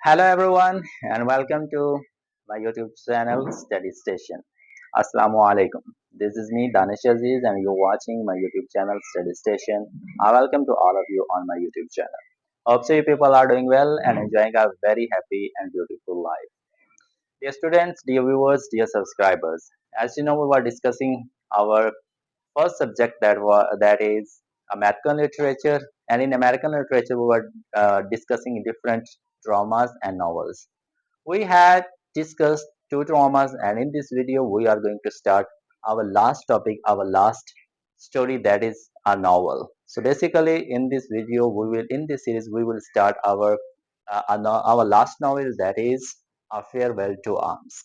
Hello everyone and welcome to my YouTube channel Study Station. Assalamu alaikum. This is me Danish Aziz and you're watching my YouTube channel Study Station. I welcome to all of you on my YouTube channel. Hope so you people are doing well and enjoying a very happy and beautiful life. Dear students, dear viewers, dear subscribers. As you know, we were discussing our first subject that is American literature, and in American literature we were discussing different dramas and novels. We had discussed two dramas, and in this video, we are going to start our last topic, our last story, that is a novel. So basically, in this video, in this series, we will start our last novel, that is A Farewell to Arms.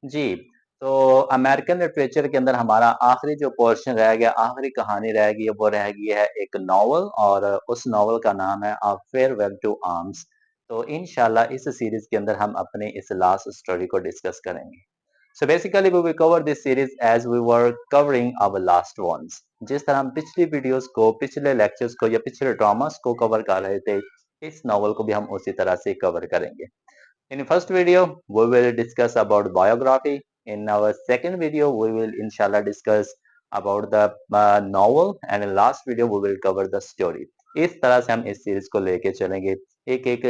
जी, तो American literature के अंदर हमारा आखिरी जो portion रह गया, आखिरी कहानी रह गई है, वो रह गई है एक नॉवल, और उस नॉवल का नाम है अ फेयरवेल टू आर्म्स। तो इंशाल्लाह इस सीरीज के अंदर हम अपने इस लास्ट स्टोरी को डिस्कस करेंगे। So basically we will cover this series as we were covering our last ones. जिस तरह हम पिछली वीडियोस को, पिछले लेक्चर्स को या पिछले ड्रामास को कवर कर रहे थे, इस नॉवल को भी हम उसी तरह से कवर करेंगे। In first video, we will discuss about biography. In our second video, we will inshallah discuss about the novel, and in last video we will cover the story. इस तरह से हम इस सीरीज को लेके चलेंगे, एक एक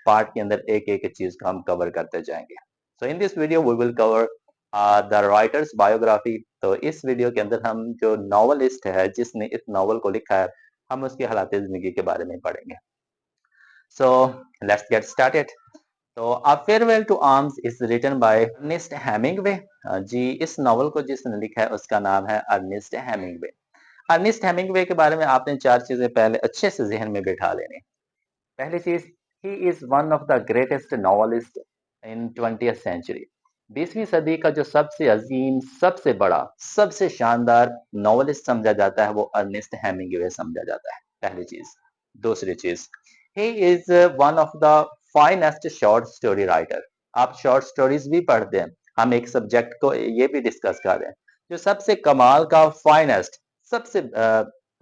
पार्ट के अंदर एक एक चीज को हम कवर करते जाएंगे। So in this video we will cover the writer's biography. तो इस वीडियो के अंदर हम जो नॉवलिस्ट है जिसने इस नॉवल को लिखा है, हम उसकी हालात जिंदगी के बारे में पढ़ेंगे। So let's get started. तो a farewell to arms is written by Ernest Hemingway. जी, इस नॉवल को जिसने लिखा है उसका नाम है अर्नेस्ट हेमिंगवे। अर्नेस्ट हेमिंगवे के बारे में आपने चार चीजें पहले अच्छे से जहन में बिठा लेनी। पहली चीज, he is one of the greatest novelist in 20th century. 20वीं सदी का जो सबसे अजीम, सबसे बड़ा, सबसे शानदार नॉवलिस्ट समझा जाता है वो अर्नेस्ट हेमिंगवे समझा जाता है, पहली चीज। दूसरी चीज, he is one of the finest short story writer. आप शॉर्ट स्टोरीज भी पढ़ते हैं, हम एक सब्जेक्ट को ये भी डिस्कस कर रहे हैं। जो सबसे कमाल का, फाइनेस्ट, सबसे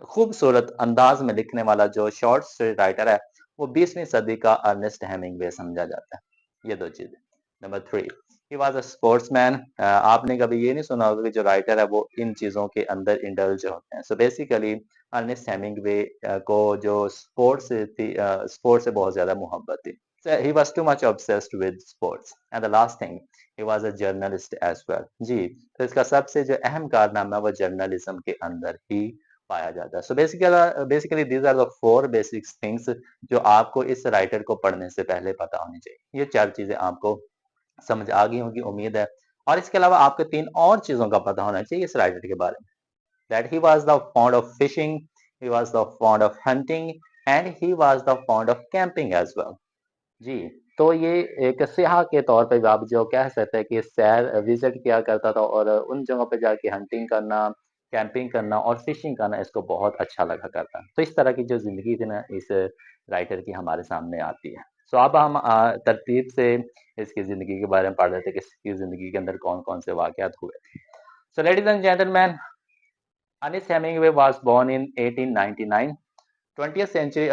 खूबसूरत अंदाज में लिखने वाला जो शॉर्ट स्टोरी राइटर है, वो 20वीं सदी का अर्नेस्ट हेमिंगवे समझा जाता है। ये दो चीजें। Number 3, he was a sportsman. आपने कभी ये नहीं सुना होगा कि जो राइटर है वो इन चीजों के अंदर इंडल्ज होते हैं। सो बेसिकली अर्नेस्ट हेमिंगवे को जो स्पोर्ट्स थी, स्पोर्ट्स से बहुत ज्यादा मोहब्बत थी। So he was too much obsessed with sports. And the last thing, he was a journalist as well. जी, तो इसका सबसे जो अहम कारनामा है वो जर्नलिज्म के अंदर ही पाया जाता है। So basically these are the 4 basic things जो आपको इस राइटर को पढ़ने से पहले पता होनी चाहिए। ये 4 चीजें आपको समझ आ गई होगी उम्मीद है। और इसके अलावा आपको 3 और चीजों का पता होना चाहिए इस राइटर के बारे में। That he was the fond of fishing, he was the fond of hunting, and he was the fond of camping as well. जी, तो ये एक सियाह के तौर पे आप जो कह सकते हैं कि सैर विजिट किया करता था, और उन जगहों पे जाके हंटिंग करना, कैंपिंग करना और फिशिंग करना इसको बहुत अच्छा लगा करता। तो इस तरह की जो ज़िंदगी थी ना, इस राइटर की हमारे सामने आती है। सो अब हम तरतीब से इसकी ज़िंदगी के बारे में पढ़ रहे थे कि इसकी ज़िंदगी के अंदर कौन-कौन से वाक़यात हुए थे। सो ladies and gentleman, Ernest Hemingway was born in 1899। 20th century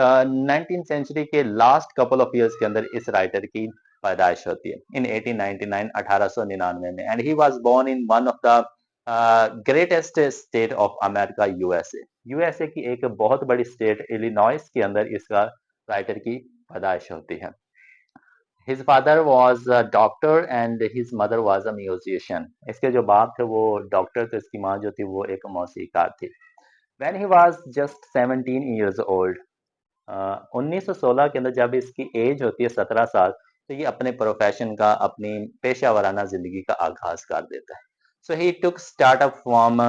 19th century के लास्ट कपल ऑफ इयर्स के अंदर इस राइटर की पैदाइश होती है, इन 1899, 1899 में। And he was born in one of the greatest state of America, USA. USA की एक बहुत बड़ी स्टेट इलिनॉइस के अंदर इसका राइटर की पैदाइश होती है। His father was a doctor and his mother was a musician. इसके जो बाप थे वो डॉक्टर थे, इसकी माँ जो थी वो एक मौसीकार थी। When he was just 17 years old, 1916 के अंदर जब इसकी एज होती है 17 साल, तो ये अपने प्रोफेशन का, अपनी पेशा वराना जिंदगी का आगाज कर देता है। सो ही टुक स्टार्टअप फ्रॉम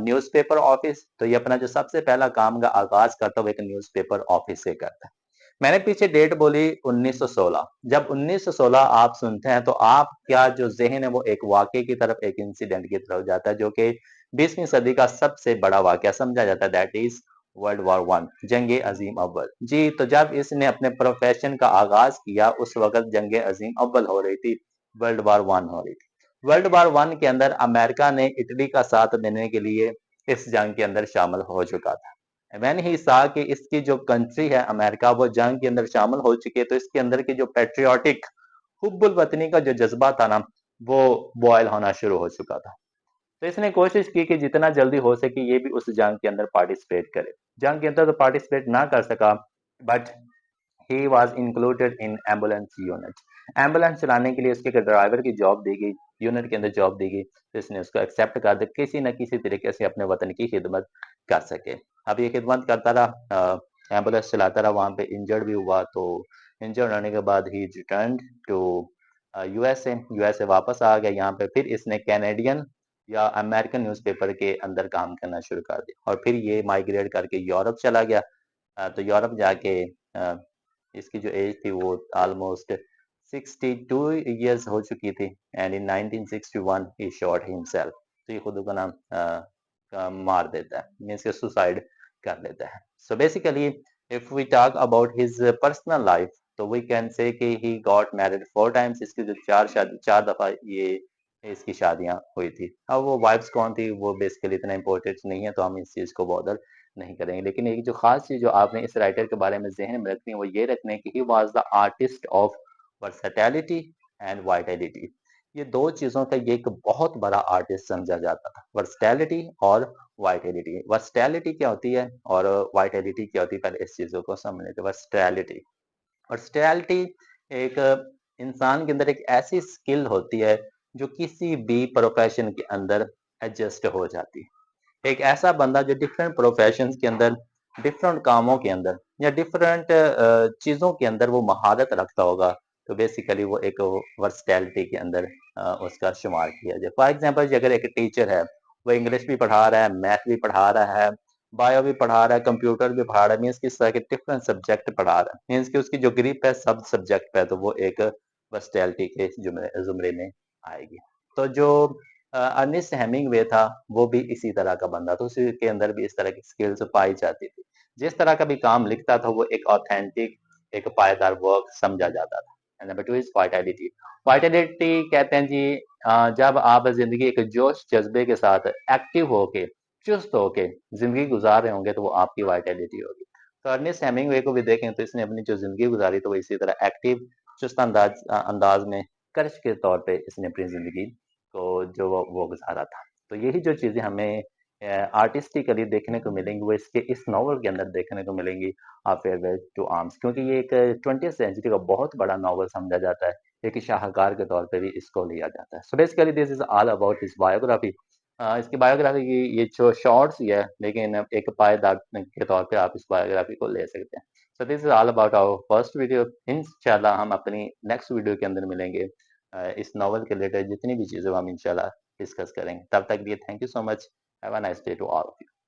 न्यूज़पेपर ऑफिस। तो ये अपना जो सबसे पहला काम का आगाज करता है वो एक न्यूज़पेपर ऑफिस से करता है। मैंने पीछे डेट बोली 1916। जब 1916 आप सुनते हैं तो आप क्या जो ज़हन है वो एक वाक़ये की तरफ, एक इंसिडेंट की तरफ जाता है जो कि 20वीं सदी का सबसे बड़ा वाक़या समझा जाता है, दैट इज़ वर्ल्ड वॉर 1, जंग अज़ीम अव्वल। जी, तो जब इसने अपने प्रोफेशन का आगाज़ किया उस वक़्त जंग अज़ीम अव्वल हो रही थी, वर्ल्ड वॉर 1 हो रही थी। वर्ल्ड वॉर 1 के अंदर अमेरिका ने इटली का साथ देने के लिए इस जंग के अंदर शामिल हो चुका था। व्हेन ही सा कि इसकी जो कंट्री है अमेरिका वो जंग के अंदर शामिल हो चुकी है, तो इसके अंदर की जो पैट्रियोटिक हुब्बुल वतनी का जो जज्बा था ना, वो बॉयल होना शुरू हो चुका था। तो इसने कोशिश की कि जितना जल्दी हो सके ये भी उस जंग के अंदर पार्टिसिपेट करे। जंग के अंदर तो पार्टिसिपेट ना कर सका, but he was included in ambulance unit. Ambulance चलाने के लिए उसके एक ड्राइवर की जॉब दी गई, यूनिट के अंदर जॉब दी गई, तो इसने उसको एक्सेप्ट कर दिया, किसी न किसी तरीके से अपने वतन की खिदमत कर सके। अब ये खिदमत करता रहा, एम्बुलेंस चलाता रहा, वहाँ पे इंजर्ड भी हुआ, तो इंजर्ड होने के बाद ही रिटर्न टू यूएसए। यूएसए वापस आ गया, यहाँ पे फिर इसने कैनेडियन या अमेरिकन न्यूज़पेपर के अंदर काम करना शुरू कर दिया, और फिर ये माइग्रेट करके यूरोप चला गया। तो यूरोप जाके अ, इसकी जो एज थी वो ऑलमोस्ट 62 इयर्स हो चुकी थी, and in 1961 he shot himself. तो ये खुद को ना मार देता है, मीन्स के सुसाइड कर लेता है। So basically if we talk about his personal life, तो वी कैन से कि ही गॉट मैरिड 4 टाइम्स। इसकी जो चार दफा ये इसकी शादियां हुई थी। अब वो वाइफ्स कौन थी वो बेसिकली इतना इम्पोर्टेंट नहीं है, तो हम इस चीज को बॉदर नहीं करेंगे। लेकिन एक जो खास चीज जो आपने इस राइटर के बारे में जहन में रखनी है वो ये रखना है कि he was the artist of versatility and vitality. ये दो चीजों का ये एक बहुत बड़ा आर्टिस्ट समझा जाता था, वर्सेटैलिटी और वाइटैलिटी। वर्सेटैलिटी क्या होती है और वाइटैलिटी क्या होती है, पहले इस चीजों को समझ लेते हैं। वर्सेटैलिटी, वर्सेटैलिटी एक इंसान के अंदर एक ऐसी स्किल होती है जो किसी भी प्रोफेशन के अंदर एडजस्ट हो जाती है। एक ऐसा बंदा जो डिफरेंट प्रोफेशन के अंदर, डिफरेंट कामों के अंदर या डिफरेंट चीजों के अंदर वो महारत रखता होगा, तो बेसिकली वो एक वर्सटैलिटी के अंदर उसका शुमार किया जाए। फॉर एग्जांपल अगर एक टीचर है, वो इंग्लिश भी पढ़ा रहा है, मैथ भी पढ़ा रहा है, बायो भी पढ़ा रहा है, कंप्यूटर भी पढ़ा रहा है, मीन्स किस तरह के डिफरेंट सब्जेक्ट पढ़ा रहा है, मीन्स कि उसकी जो ग्रिप है सब सब्जेक्ट पे है, तो वो एक वर्सटैलिटी के जुमरे में आएगी। तो जो अर्नेस्ट हेमिंगवे था वो भी इसी तरह का बंदा था, उसी के अंदर भी इस तरह की स्किल्स पाई जाती थी। जिस तरह का भी काम लिखता था वो एक ऑथेंटिक, एक पायदार वर्क समझा जाता था। And number two is vitality. Vitality कहते हैं जी, जब आप जिंदगी एक जोश जज्बे के साथ एक्टिव होके, चुस्त होके जिंदगी गुजार रहे होंगे, तो वो आपकी वाइटैलिटी होगी। तो अर्नेस्ट हेमिंगवे को भी देखें तो इसने अपनी जो जिंदगी गुजारी तो वो इसी तरह एक्टिव, चुस्त अंदाज में, कर्ज के तौर पे इसने अपनी जिंदगी तो जो वो गुज़ारा था। तो यही जो चीज़ें हमें आर्टिस्टिकली देखने को मिलेंगी वो इसके इस नॉवल के अंदर देखने को मिलेंगी, फेयरवेल टू आर्म्स, क्योंकि ये एक 20th सेंचुरी का बहुत बड़ा नॉवल समझा जाता है। एक शाहकार के तौर पे भी इसको लिया जाता है। So basically this is all about his biography. इसकी बायोग्राफी की ये जो शॉर्ट्स ही है, लेकिन एक पायदार के तौर पे आप इस बायोग्राफी को ले सकते हैं। So this is all about our first video. इंशाल्लाह हम अपनी नेक्स्ट वीडियो के अंदर मिलेंगे, इस नॉवल के रिलेटेड जितनी भी चीज़ें हम इंशाल्लाह डिस्कस करेंगे। तब तक के लिए thank you so much. Have a nice day to all of you.